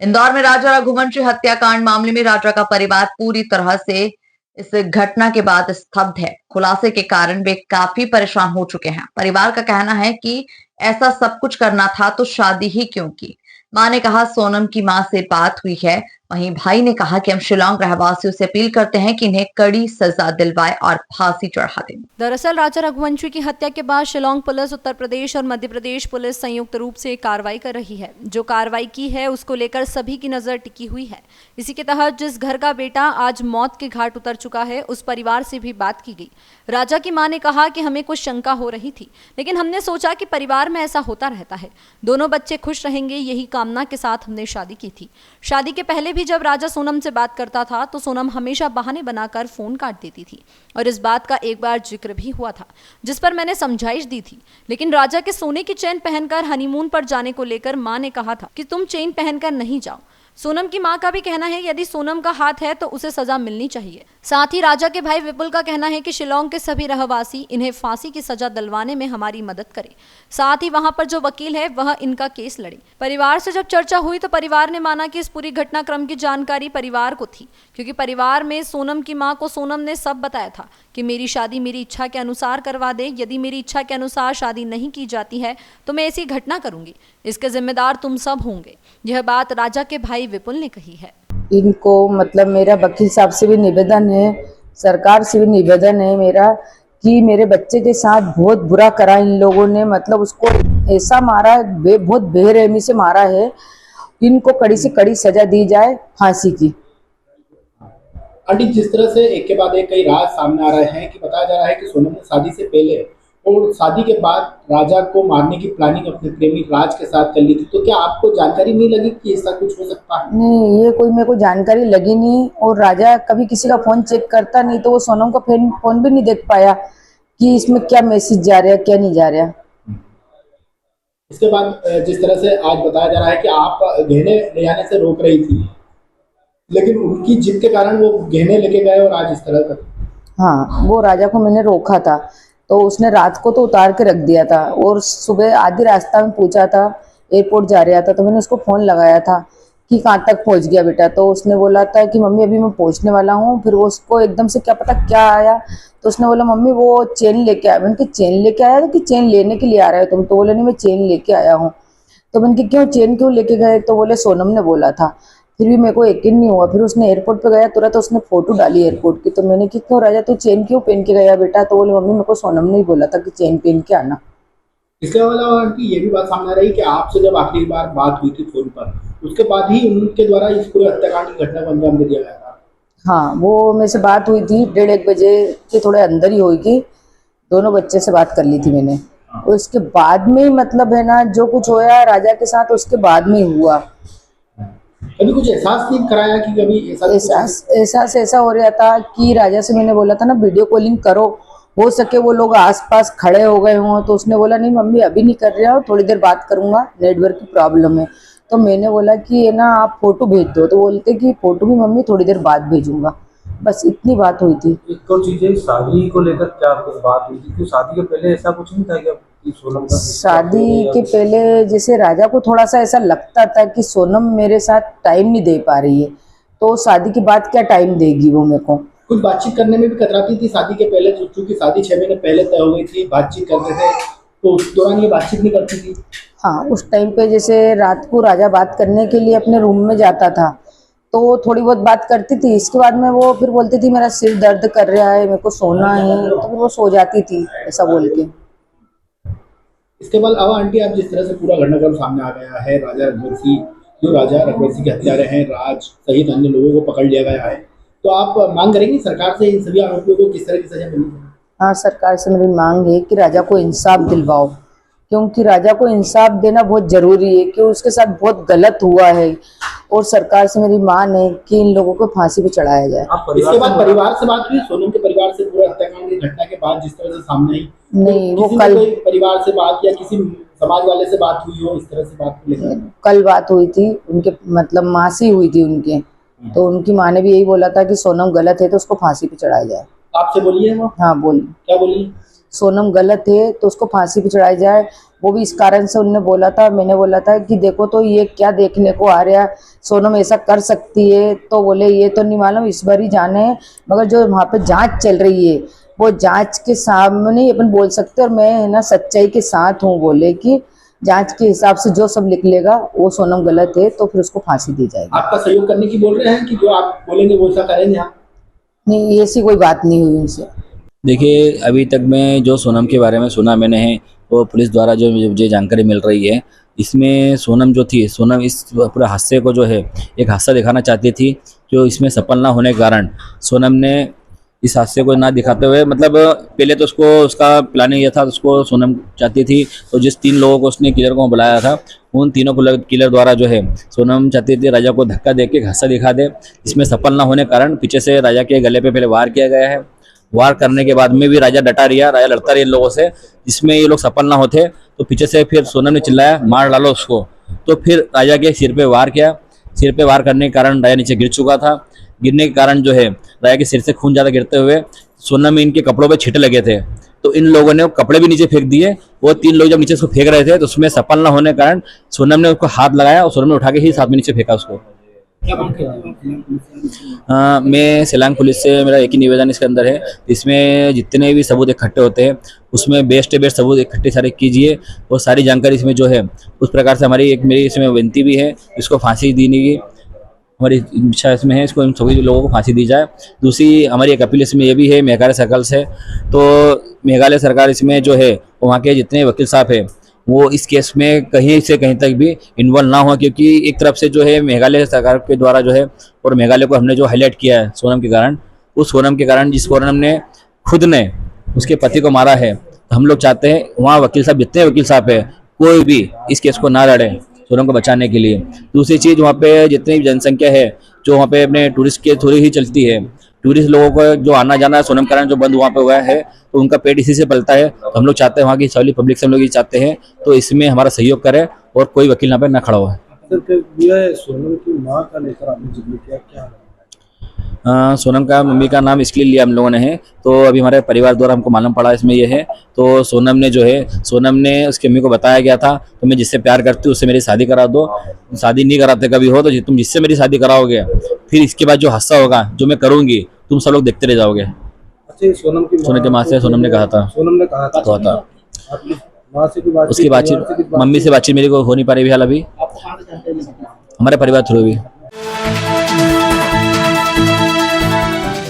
इंदौर में राजा रघुवंशी हत्याकांड मामले में राजा का परिवार पूरी तरह से इस घटना के बाद स्तब्ध है। खुलासे के कारण वे काफी परेशान हो चुके हैं। परिवार का कहना है कि ऐसा सब कुछ करना था तो शादी ही क्यों की। मां ने कहा सोनम की मां से बात हुई है। वहीं भाई ने कहा कि हम शिलांग रहवासियों से अपील करते हैं कि इन्हें कड़ी सजा दिलवाए और फांसी चढ़ा दें। दरअसल राजा रघुवंशी की हत्या के बाद शिलांग पुलिस, उत्तर प्रदेश और मध्य प्रदेश पुलिस संयुक्त रूप से कार्रवाई कर रही है। जो कार्रवाई की है उसको लेकर सभी की नजर टिकी हुई है। इसी के तहत जिस घर का बेटा आज मौत के घाट उतर चुका है उस परिवार से भी बात की गई। राजा की मां ने कहा कि हमें कुछ शंका हो रही थी, लेकिन हमने सोचा कि परिवार में ऐसा होता रहता है, दोनों बच्चे खुश रहेंगे, यही कामना के साथ हमने शादी की थी। शादी के पहले भी जब राजा सोनम से बात करता था तो सोनम हमेशा बहाने बनाकर फोन काट देती थी और इस बात का एक बार जिक्र भी हुआ था, जिस पर मैंने समझाइश दी थी। लेकिन राजा के सोने की चेन पहनकर हनीमून पर जाने को लेकर मां ने कहा था कि तुम चेन पहनकर नहीं जाओ। सोनम की मां का भी कहना है यदि सोनम का हाथ है तो उसे सजा मिलनी चाहिए। साथ ही राजा के भाई विपुल का कहना है कि शिलांग के सभी रहवासी इन्हें फांसी की सजा दिलवाने में हमारी मदद करें। साथ ही वहां पर जो वकील है वह इनका केस लड़े। परिवार से जब चर्चा हुई तो परिवार ने माना कि इस पूरी घटनाक्रम की जानकारी परिवार को थी, क्योंकि परिवार में सोनम की मां को सोनम ने सब बताया था कि मेरी शादी मेरी इच्छा के अनुसार करवा दे, यदि मेरी इच्छा के अनुसार शादी नहीं की जाती है तो मैं ऐसी घटना करूंगी, इसके जिम्मेदार तुम सब होंगे। यह बात राजा के भाई विपुल ने कही है। इनको मतलब मेरा वकील साहब से भी निवेदन है, सरकार से भी निवेदन है मेरा कि मेरे बच्चे के साथ बहुत बुरा करा इन लोगों ने, मतलब उसको ऐसा मारा, बहुत बेरहमी से मारा है। इनको कड़ी से कड़ी सजा दी जाए, फांसी की। आंटी, जिस तरह से एक के बाद एक कई राज सामने आ रहे हैं कि बताया जा रहा है कि सोनम ने शादी से पहले और शादी के बाद राजा को मारने की प्लानिंग अपने प्रेमी राज के साथ कर ली थी, तो क्या आपको जानकारी नहीं लगी कि ऐसा कुछ हो सकता है? नहीं, ये कोई मेरे को जानकारी लगी नहीं। और राजा कभी किसी का फोन चेक करता नहीं, तो वो सोनम का फोन भी नहीं देख पाया कि इसमें क्या मैसेज जा रहा है क्या नहीं जा रहा। इसके बाद जिस तरह से आज बताया जा रहा है कि आप गहने ले आने से रोक रही थी, लेकिन उनकी जिद के कारण वो गहने लेके गए और आज इस तरह का। हाँ, वो राजा को मैंने रोका था तो उसने रात को तो उतार के रख दिया था और सुबह आधी रास्ता में पूछा था, एयरपोर्ट जा रहा था, तो मैंने उसको फ़ोन लगाया था कि कहाँ तक पहुँच गया बेटा। तो उसने बोला था कि मम्मी अभी मैं पहुँचने वाला हूँ। फिर वो उसको एकदम से क्या पता क्या आया, तो उसने बोला मम्मी वो चेन लेके आया। मैंने कहा चेन लेके आया, तो कि चेन लेने के लिए आ रहे हो तुम? तो बोले नहीं मैं चेन लेके आया हूँ। तो मैंने कहा क्यों, चेन क्यों लेके गए? तो बोले सोनम ने बोला था। फिर भी मेरे को यकीन नहीं हुआ। फिर उसने एयरपोर्ट पे गया, तुरंत उसने फोटो डाली एयरपोर्ट की। तो मैंने कि क्यों राजा तू चेन क्यों पहन के गया बेटा? तो बोले मम्मी मेरे को सोनम ने ही बोला था कि चेन पहन के आना। इसके अलावा आंटी ये भी बात सामने आ रही कि आपसे जब आखिरी बार बात हुई थी फोन पर, उसके बाद ही उनके द्वारा इस पूरे हत्याकांड की घटना को अंजाम दे दिया गया था। हाँ, वो मेरे से बात हुई थी 1:30 बजे के थोड़े अंदर ही हुई थी। दोनों बच्चे से बात कर ली थी मैंने। और उसके बाद में मतलब है ना, जो कुछ होया राजा के साथ उसके बाद में हुआ। कभी कुछ एहसास नहीं कराया कि कभी एहसास ऐसा हो रहा था कि राजा से मैंने बोला था ना वीडियो कॉलिंग करो, हो सके वो लोग आसपास खड़े हो गए हों। तो उसने बोला नहीं मम्मी अभी नहीं कर रहा, थोड़ी देर बात करूंगा, नेटवर्क की प्रॉब्लम है। तो मैंने बोला कि है ना आप फोटो भेज दो, तो बोलते कि फोटो भी मम्मी थोड़ी देर बाद भेजूंगा। बस इतनी बात हुई थी। एक और चीजें, शादी को लेकर क्या बात हुई थी? क्यों शादी के पहले ऐसा कुछ नहीं था कि सोनम का? शादी के पहले जैसे राजा को थोड़ा सा ऐसा लगता था कि सोनम मेरे साथ टाइम नहीं दे पा रही है, तो शादी के बाद क्या टाइम देगी वो मेरे को। कुछ बातचीत करने में भी कतराती थी शादी के पहले, क्योंकि शादी 6 महीने पहले तय हो गई थी, बातचीत करते थे, तो उस दौरान ये बातचीत नहीं करती थी। हाँ, उस टाइम पे जैसे रात को राजा बात करने के लिए अपने रूम में जाता था तो थोड़ी बहुत बात करती थी। इसके बाद में वो फिर बोलती थी मेरा सिर दर्द कर रहा है, मेरे को सोना है, तो फिर वो सो जाती थी ऐसा बोल के। इसके बाद अब आंटी आप जिस तरह से पूरा घटनाक्रम सामने आ गया है, राजा रघुवंशी के हत्यारे हैं राज सहित अन्य लोगों को पकड़ लिया गया है, तो आप मांग करेंगे सरकार से इन सभी आरोपियों को किस तरह की सजा मिलनी चाहिए? हाँ, सरकार से मेरी मांग है कि राजा को इंसाफ दिलवाओ, क्योंकि राजा को इंसाफ देना बहुत जरूरी है कि उसके साथ बहुत गलत हुआ है। और सरकार से मेरी मांग है कि इन लोगों को फांसी पे चढ़ाया जाए। इसके बाद परिवार से बात हुई सोनम के परिवार से पूरा हत्याकांड की घटना के बाद जिस तरह से सामने आई? नहीं, वो कल परिवार से बात या किसी समाज वाले से बात हुई हो इस तरह से बात को लेकर? कल बात हुई थी उनके, मतलब माँ से हुई थी उनके, तो उनकी माँ ने भी यही बोला था कि सोनम गलत है तो उसको फांसी पे चढ़ाया जाए। आपसे बोलिए वो? हाँ बोली। क्या बोली? सोनम गलत है तो उसको फांसी पे चढ़ाई जाए। वो भी इस कारण से उनने बोला था, मैंने बोला था कि देखो तो ये क्या देखने को आ रहा है, सोनम ऐसा कर सकती है? तो बोले ये तो नहीं मालूम, इस बार ही जाने, मगर जो वहाँ पे जांच चल रही है वो जांच के सामने ही अपन बोल सकते हैं, और मैं है ना सच्चाई के साथ हूँ। बोले कि जांच के हिसाब से जो सब निकलेगा वो सोनम गलत है तो फिर उसको फांसी दी जाएगी। आपका सहयोग करने की बोल रहे हैं कि जो आप बोलेंगे वो ऐसा करेंगे आप? नहीं, ऐसी कोई बात नहीं हुई उनसे। देखिए, अभी तक मैं जो सोनम के बारे में सुना मैंने है, वो पुलिस द्वारा जो मुझे जानकारी मिल रही है, इसमें सोनम जो थी, सोनम इस पूरे हादसे को जो है एक हादसा दिखाना चाहती थी, जो इसमें सफल ना होने के कारण सोनम ने इस हादसे को ना दिखाते हुए, मतलब पहले तो उसका प्लानिंग ये था, उसको सोनम चाहती थी, तो जिस 3 लोगों को उसने किलर को बुलाया था, उन तीनों किलर द्वारा जो है सोनम चाहती थी राजा को धक्का दे के हादसा दिखा दे। इसमें सफल ना होने के कारण पीछे से राजा के गले पे पहले वार किया गया है। वार करने के बाद में भी राजा लड़ता रहा इन लोगों से, जिसमें ये लोग सफल ना होते तो पीछे से फिर सोनम ने चिल्लाया मार डालो उसको, तो फिर राजा के सिर पे वार किया। सिर पे वार करने के कारण राजा नीचे गिर चुका था। गिरने के कारण जो है राजा के सिर से खून ज़्यादा गिरते हुए सोनम में इनके कपड़ों पे छींटे लगे थे, तो इन लोगों ने कपड़े भी नीचे फेंक दिए। वो 3 लोग जब नीचे उसको फेंक रहे थे तो उसमें सफल ना होने के कारण सोनम ने उसको हाथ लगाया और सोनम ने उठा के ही साथ में नीचे फेंका उसको। क्या मांग करते हैं? मैं शिलांग पुलिस से मेरा एक ही निवेदन इसके अंदर है, इसमें जितने भी सबूत इकट्ठे होते हैं उसमें बेस्ट सबूत इकट्ठे सारे कीजिए, और सारी जानकारी इसमें जो है उस प्रकार से मेरी इसमें विनती भी है, इसको फांसी देने की हमारी इच्छा इसमें है, इसको इन सभी लोगों को फांसी दी जाए। दूसरी हमारी एक अपील इसमें ये भी है मेघालय सर्कल से, तो मेघालय सरकार इसमें जो है वहाँ के जितने वकील साहब है वो इस केस में कहीं से कहीं तक भी इन्वॉल्व ना हो, क्योंकि एक तरफ से जो है मेघालय सरकार के द्वारा जो है, और मेघालय को हमने जो हाईलाइट किया है सोनम के कारण, उस सोनम के कारण जिस सोनम ने खुद ने उसके पति को मारा है, तो हम लोग चाहते हैं वहाँ वकील साहब जितने वकील साहब है कोई भी इस केस को ना लड़े सोनम को बचाने के लिए। दूसरी चीज़, वहाँ पे जितनी भी जनसंख्या है जो वहाँ पे अपने टूरिस्ट के थ्रू ही चलती है, टूरिस्ट लोगों को जो आना जाना है सोनम कारण जो बंद वहाँ पे हुआ है, तो उनका पेट इसी से पलता है। तो हम लोग चाहते हैं वहाँ की सभी पब्लिक से हम लोग ये चाहते हैं तो इसमें हमारा सहयोग करें और कोई वकील यहाँ पे ना खड़ा हुआ है। सोनम की माँ का लेकर आपने जिक्र किया, क्या सोनम का मम्मी का नाम इसलिए लिया हम लोगों ने है, तो अभी हमारे परिवार द्वारा हमको मालूम पड़ा इसमें ये है, तो सोनम ने जो है, सोनम ने उसकी मम्मी को बताया गया था तो मैं जिससे प्यार करती हूँ उससे मेरी शादी करा दो, शादी नहीं कराते कभी हो तो तुम जिससे मेरी शादी कराओगे फिर इसके बाद जो हादसा होगा जो मैं करूँगी तुम सब लोग देखते रह जाओगे। अच्छा, सोनम की माँ से सोनम ने कहा था उसकी बातचीत मम्मी से बातचीत मेरी को हो नहीं पा रही फिलहाल अभी, हमारे परिवार थ्रू भी।